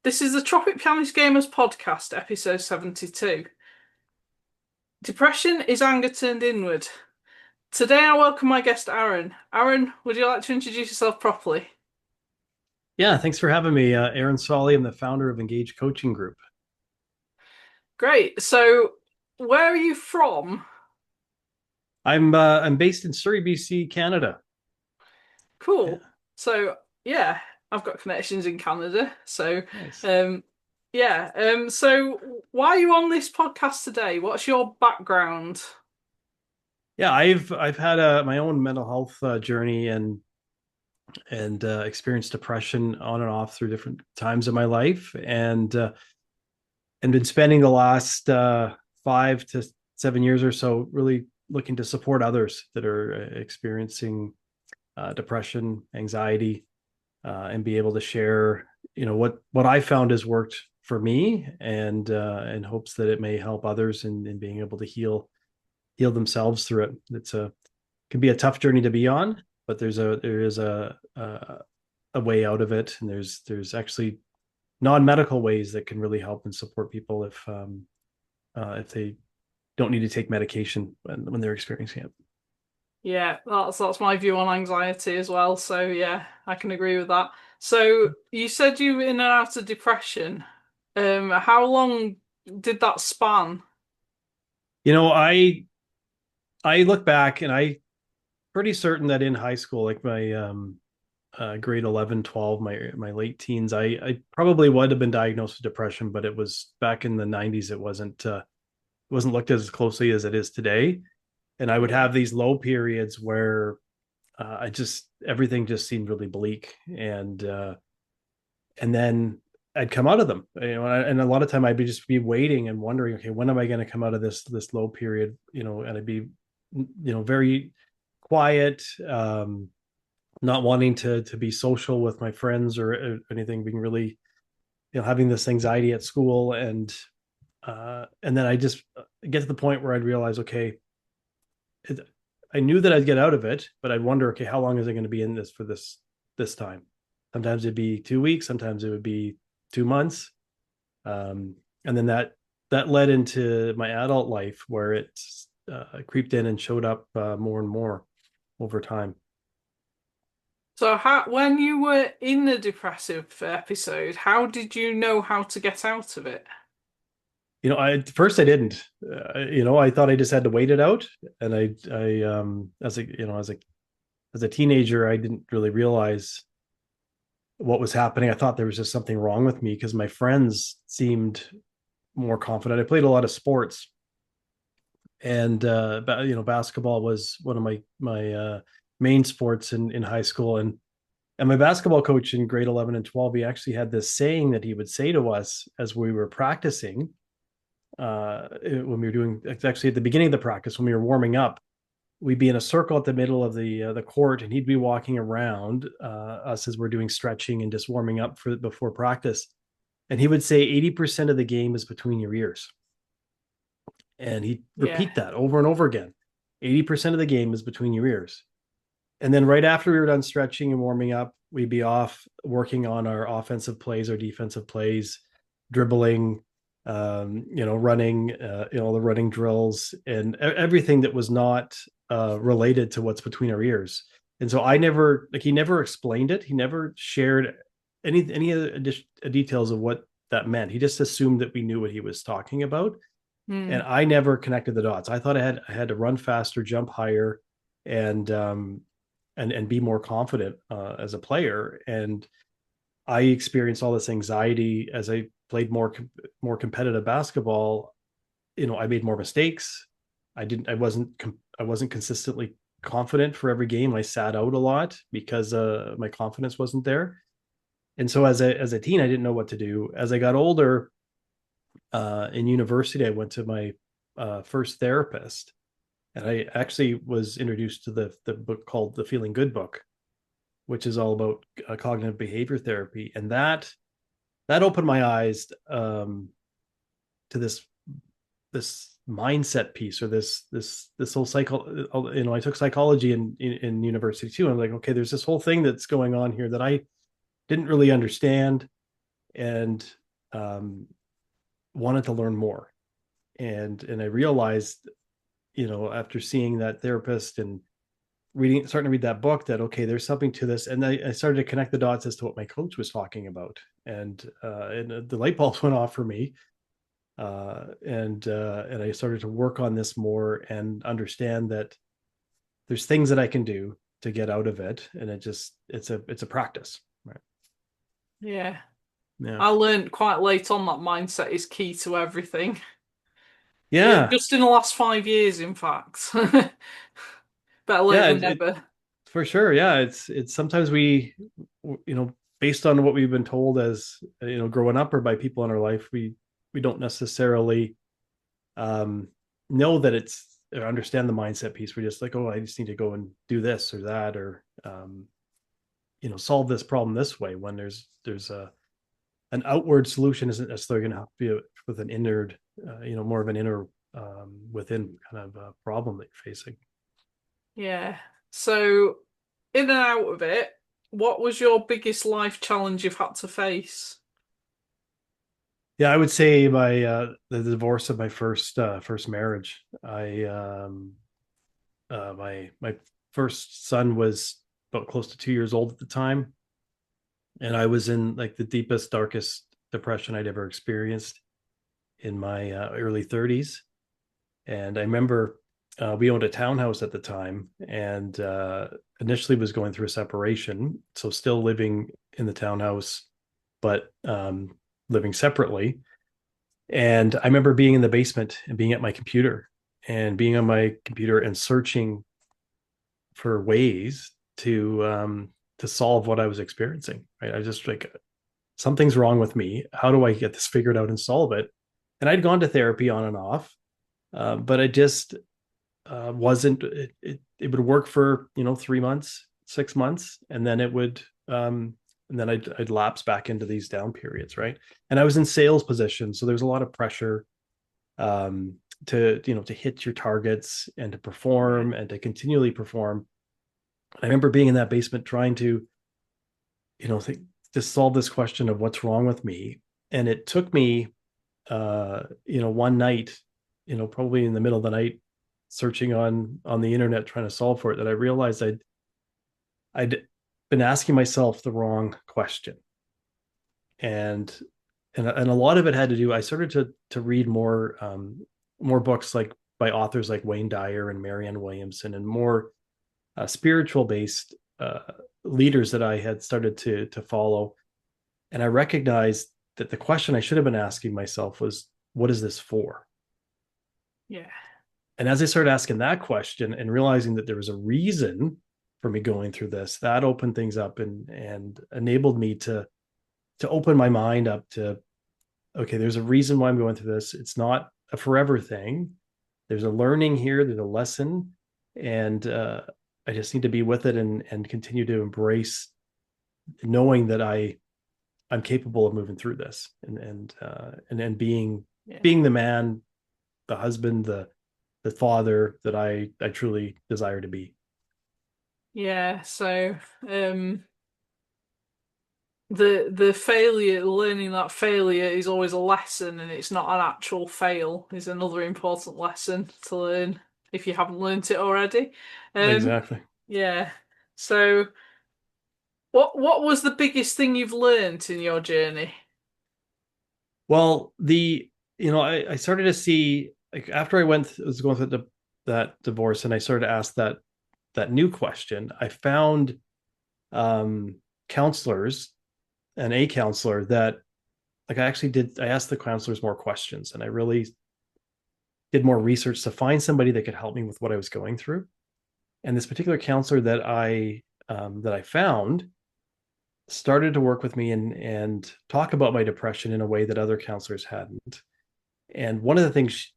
This is the Tropic Pianist Gamers podcast, episode 72. Depression is anger turned inward. Today I welcome my guest Aaron. Aaron, would you like to introduce yourself properly? Yeah, thanks for having me. Aaron Solly, I'm the founder of Engage Coaching Group. Great. So, where are you from? I'm based in Surrey, BC, Canada. Yeah, Cool. So, yeah, I've got connections in Canada. nice. Um, so why are you on this podcast today? What's your background? Yeah, I've had my own mental health journey and experienced depression on and off through different times of my life, and been spending the last 5 to 7 years or so really looking to support others that are experiencing depression, anxiety, and be able to share, what I found has worked for me, and in hopes that it may help others in being able to heal themselves through it. Can be a tough journey to be on, but there is a way out of it, and there's actually non-medical ways that can really help and support people if they don't need to take medication when they're experiencing it. Yeah, that's my view on anxiety as well. So yeah, I can agree with that. So you said you were in and out of depression. How long did that span? You know, I look back and I pretty certain that in high school, like my grade 11, 12, my late teens, I probably would have been diagnosed with depression, but it was back in the 90s. It wasn't looked at as closely as it is today. And I would Yeah. have these low periods where I just everything just seemed really bleak, and then I'd come out of them, and a lot of time I'd be waiting and wondering, okay, when am I going to come out of this low period, and I'd be, very quiet, not wanting to be social with my friends or anything, being really, having this anxiety at school, and then I just get to the point where I'd realize, okay, it, I knew that I'd get out of it, but I'd wonder, okay, how long is it going to be in this for this time? Sometimes it'd be 2 weeks, sometimes it would be 2 months, and then that led into my adult life where it creeped in and showed up more and more over time. So when you were in the depressive episode, how did you know how to get out of it? I at first I didn't. I thought I just had to wait it out, and as a teenager, I didn't really realize what was happening. I thought there was just something wrong with me because my friends seemed more confident. I played a lot of sports, and basketball was one of my main sports in high school, and my basketball coach in grade 11 and 12, he actually had this saying that he would say to us as we were practicing, when we were doing, actually at the beginning of the practice, when we were warming up, we'd be in a circle at the middle of the court, and he'd be walking around us as we're doing stretching and just warming up for before practice, and he would say 80% of the game is between your ears, and he'd Yeah. repeat that over and over again. 80% of the game is between your ears. And then right after we were done stretching and warming up, we'd be off working on our offensive plays, our defensive plays, dribbling, running, the running drills, and everything that was not related to what's between our ears. And so he never explained it. He never shared any details of what that meant. He just assumed that we knew what he was talking about. And Hmm. I never connected the dots. I thought I had to run faster, jump higher, and and be more confident as a player. And I experienced all this anxiety as I played more competitive basketball. I made more mistakes. I wasn't consistently confident for every game. I sat out a lot because my confidence wasn't there. And so as a teen, I didn't know what to do. As I got older, in university, I went to my first therapist, and I actually was introduced to the book called The Feeling Good Book, which is all about cognitive behavior therapy, and that opened my eyes, to this mindset piece, or this whole cycle. I took psychology in university too. And I'm like, okay, there's this whole thing that's going on here that I didn't really understand, and um, wanted to learn more. And I realized, after seeing that therapist and starting to read that book, that okay, there's something to this. And I started to connect the dots as to what my coach was talking about. And the light bulbs went off for me. And I started to work on this more and understand that there's things that I can do to get out of it. And it's a practice. Right. Yeah. Yeah. I learned quite late on that mindset is key to everything. Yeah, Yeah. just in the last 5 years, in fact. Better late Yeah. than It never. for sure. Yeah. It's sometimes based on what we've been told as, growing up or by people in our life, we don't necessarily um, know that it's or understand the mindset piece. We're just like, oh, I just need to go and do this or that, or solve this problem this way. When there's an outward solution isn't necessarily going to be with an inward, more of an inner within kind of problem that you're facing. Yeah. So, in and out of it, what was your biggest life challenge you've had to face? Yeah, I would say the divorce of my first marriage. My first son was about close to 2 years old at the time, and I was in like the deepest, darkest depression I'd ever experienced in my early 30s. And I remember we owned a townhouse at the time, and initially was going through a separation, so still living in the townhouse, but living separately. And I remember being in the basement and being at my computer and being on my computer and searching for ways to solve what I was experiencing. Right, I was just like, something's wrong with me. How do I get this figured out and solve it? And I'd gone to therapy on and off, but I just wasn't. It would work for 3 months, 6 months, and then I'd lapse back into these down periods, right? And I was in sales positions, so there's a lot of pressure um, to hit your targets and to Yeah. perform and to continually perform. I remember being in that basement trying to think, to solve this question of what's wrong with me. And it took me one night, probably in the middle of the night, searching on the internet trying to solve for it, that I realized I'd been asking myself the wrong question. And and a lot of it had to do, I started to read more books like by authors like Wayne Dyer and Marianne Williamson, and more spiritual based leaders that I had started to follow. And I recognized that the question I should have been asking myself was, what is this for? Yeah. And as I started asking that question and realizing that there was a reason for me going through this, that opened things up and enabled me to open my mind up to, okay, there's a reason why I'm going through this. It's not a forever thing. There's a learning here, there's a lesson, and I just need to be with it and continue to embrace knowing that I'm capable of moving through this, and Yeah. being the man, the husband, the father that I truly desire to be. Yeah. So, um, the failure, learning that failure is always a lesson, and it's not an actual fail, is another important lesson to learn if you haven't learned it already. Um, Exactly. yeah. So, what was the biggest thing you've learned in your journey? Well, I started to see, like, after was going through that divorce, and I started to ask that new question. I found um, counselors and a counselor that, like, I asked the counselors more questions, and I really did more research to find somebody that could help me with what I was going through. And this particular counselor that I found started to work with me and talk about my depression in a way that other counselors hadn't. And one of the things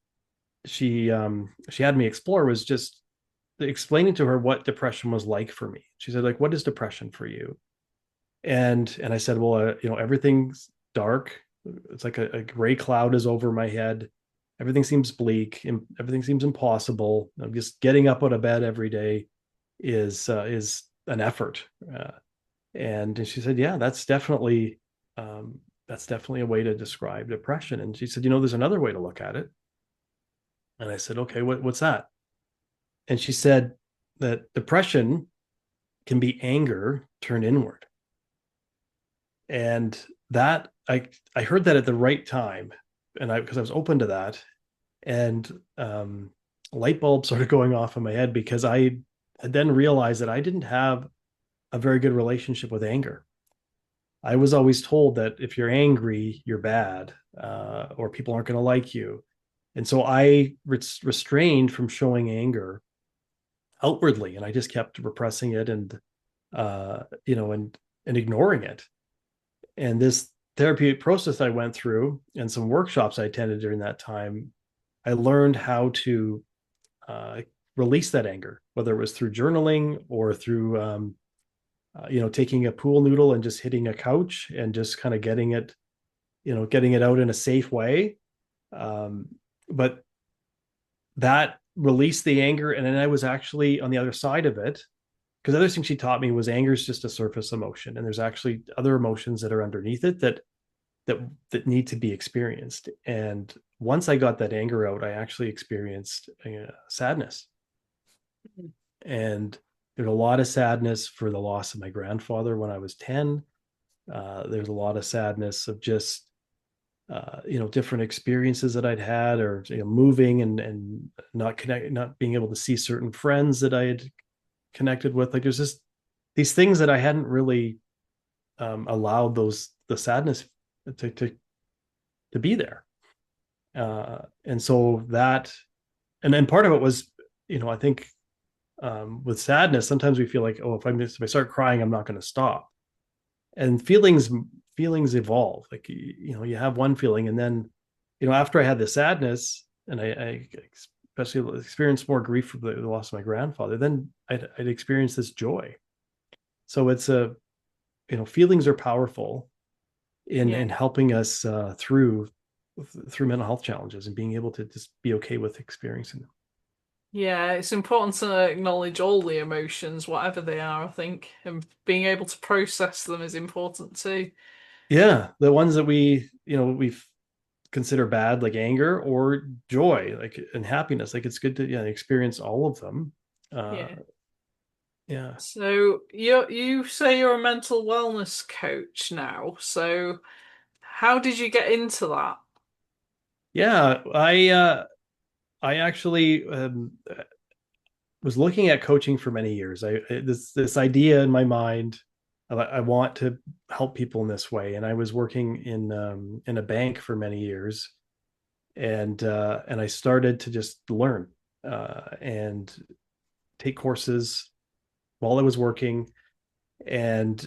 she had me explore was just explaining to her what depression was like for me. She said, like, what is depression for you? And I said, well, everything's dark. It's like a gray cloud is over my head. Everything seems bleak and everything seems impossible. I'm just getting up out of bed every day is an effort. And she said, yeah, that's definitely that's definitely a way to describe depression. And she said, you know, there's another way to look at it. And I said, okay, what's that? And she said that depression can be anger turned inward. And that I heard that at the right time, and I because I was open to that, and light bulb started going off in my head because I had then realized that I didn't have a very good relationship with anger. I was always told that if you're angry, you're bad, or people aren't going to like you. And so I restrained from showing anger outwardly, and I just kept repressing it and and ignoring it. And this therapeutic process I went through and some workshops I attended during that time, I learned how to uh, release that anger, whether it was through journaling or through taking a pool noodle and just hitting a couch and just kind of getting it out in a safe way. Um, but that released the anger, and then I was actually on the other side of it, because the other thing she taught me was anger is just a surface emotion, and there's actually other emotions that are underneath it that need to be experienced. And once I got that anger out, I actually experienced sadness, and there's a lot of sadness for the loss of my grandfather when I was 10. There's a lot of sadness of just different experiences that I'd had, or moving and not being able to see certain friends that I had connected with. Like there's just these things that I hadn't really allowed the sadness to to to be there. And so that, and then part of it was, I think with sadness, sometimes we feel like, oh, if I start crying, I'm not going to stop. And feelings evolve. Like you have one feeling, and then after I had the sadness, and I especially experienced more grief for the loss of my grandfather, then I'd experienced this joy. So it's feelings are powerful Yeah. in helping us through mental health challenges and being able to just be okay with experiencing them. Yeah, it's important to acknowledge all the emotions, whatever they are, I think, and being able to process them is important too. Yeah, the ones that we consider bad, like anger or joy, like and happiness, like it's good to experience all of them. uh Yeah. yeah. So you say you're a mental wellness coach now. So how did you get into that? Yeah, I actually was looking at coaching for many years. This idea in my mind of I want to help people in this way, and I was working in a bank for many years, and I started to just learn and take courses while I was working, and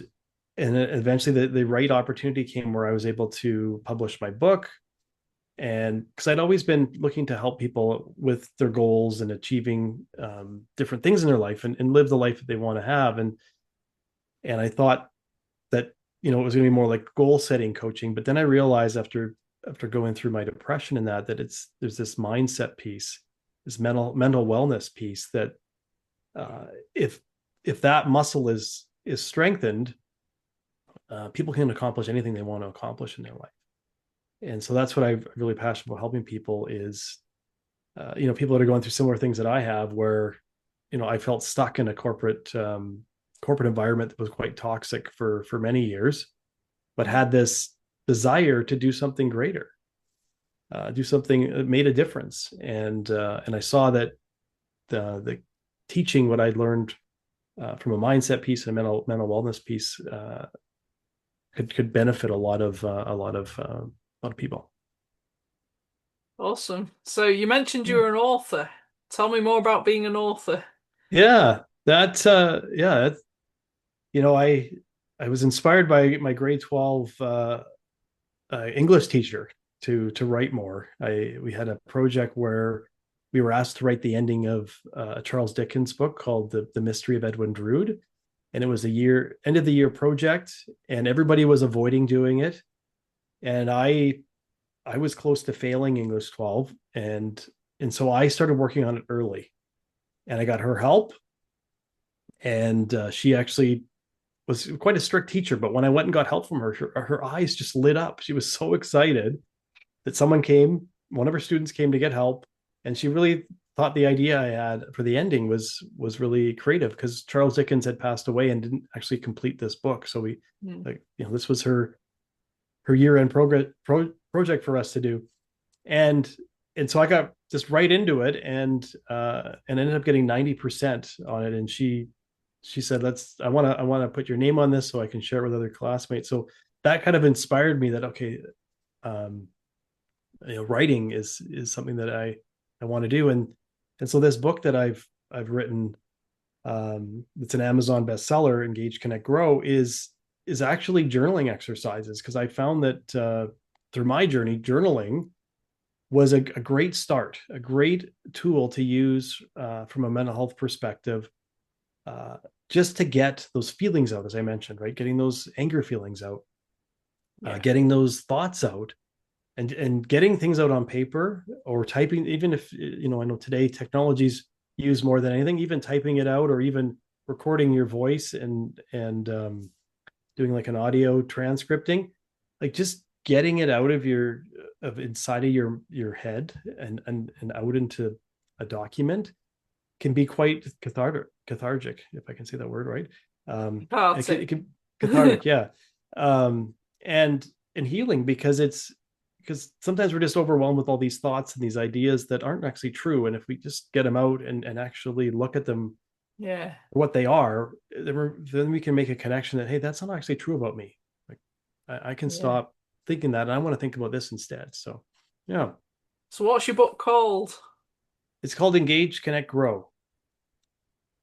and eventually the right opportunity came where I was able to publish my book. And because I'd always been looking to help people with their goals and achieving different things in their life, and live the life that they want to have. And I thought that it was going to be more like goal setting coaching. But then I realized after going through my depression and that there's this mindset piece, this mental wellness piece that uh, if that muscle is strengthened, people can accomplish anything they want to accomplish in their life. And so that's what I'm really passionate about, helping people is people that are going through similar things that I have, where I felt stuck in a corporate environment that was quite toxic for many years, but Mm. had this desire to do something greater, do something that made a difference. And I saw that the teaching what I'd learned from a mindset piece and a mental wellness piece could benefit a lot of people. Awesome. So you mentioned you Yeah. were an author. Tell me more about being an author. Yeah, that's I was inspired by my grade 12 English teacher to write more. I We had a project where we were asked to write the ending of a Charles Dickens book called The Mystery of Edwin Drood, and it was a end of the year project, and everybody was avoiding doing it, and I was close to failing English 12, and so I started working on it early, and I got her help, and she actually was quite a strict teacher, but when I went and got help from her, her eyes just lit up. She was so excited that someone came, one of her students came to get help, and she really thought the idea I had for the ending was really creative because Charles Dickens had passed away and didn't actually complete this book. So we, Mm. like, this was her year end project for us to do, and so I got just right into it, and ended up getting 90% on it. And she said, let's, I want to put your name on this so I can share it with other classmates. So that kind of inspired me that, okay, um, writing is something that I want to do. And so this book that I've written, it's an Amazon bestseller, Engage, Connect, Grow, is actually journaling exercises, because I found that through my journey, journaling was a great start, a great tool to use from a mental health perspective, uh, just to get those feelings out, as I mentioned, right? Getting those anger feelings out, Yeah. getting those thoughts out, and getting things out on paper or typing. Even if, I know today technologies used more than anything, even typing it out, or even recording your voice and doing like an audio transcripting, like just getting it out of inside of your head and out into a document can be quite cathartic, if I can say that word right. It Party. can cathartic, yeah. um and healing, because sometimes we're just overwhelmed with all these thoughts and these ideas that aren't actually true, and if we just get them out and actually look at them Yeah. for what they are, then we can make a connection that, hey, that's not actually true about me. Like, I can Yeah. stop thinking that, and I want to think about this instead. So yeah, So what's your book called? it's called Engage, Connect, Grow.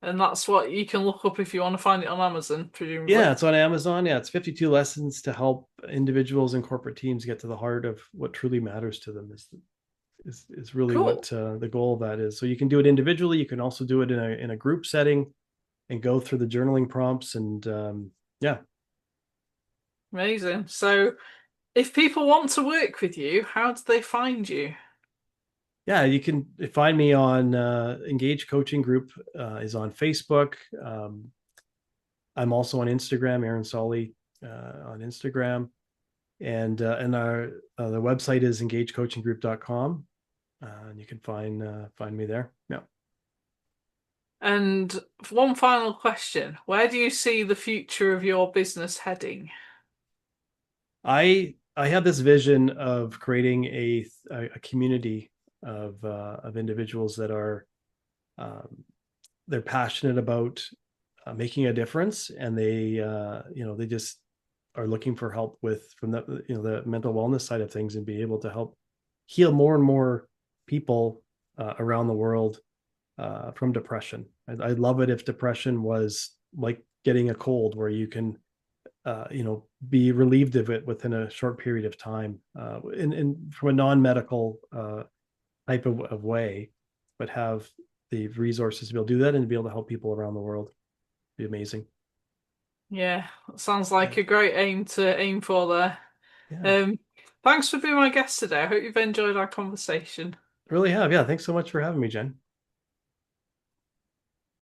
And that's what you can look up if you want to find it on Amazon, Yeah, presumably. it's on Amazon. Yeah, it's 52 lessons to help individuals and corporate teams get to the heart of what truly matters to them. Is really Cool. what the goal of that is. So you can do it individually. You can also do it in a group setting and go through the journaling prompts. And yeah, Amazing. So if people want to work with you, how do they find you? yeah, you can find me on Engage Coaching Group, is on Facebook. I'm also on Instagram, Aaron Solly, on Instagram, and our the website is engagecoachinggroup.com. And you can find me there. Yeah, And one final question. Where do you see the future of your business heading? I have this vision of creating a community of individuals that are, um, they're passionate about making a difference, and they just are looking for help with from the mental wellness side of things, and be able to help heal more and more people around the world from depression. I'd love it if depression was like getting a cold, where you can be relieved of it within a short period of time, in from a non-medical type of way, but have the resources to be able to do that and to be able to help people around the world. Be amazing. Yeah, that sounds like Yeah, a great aim to aim for there. yeah, Um, Thanks for being my guest today. I hope you've enjoyed our conversation. really have. Yeah, thanks so much for having me, Jen.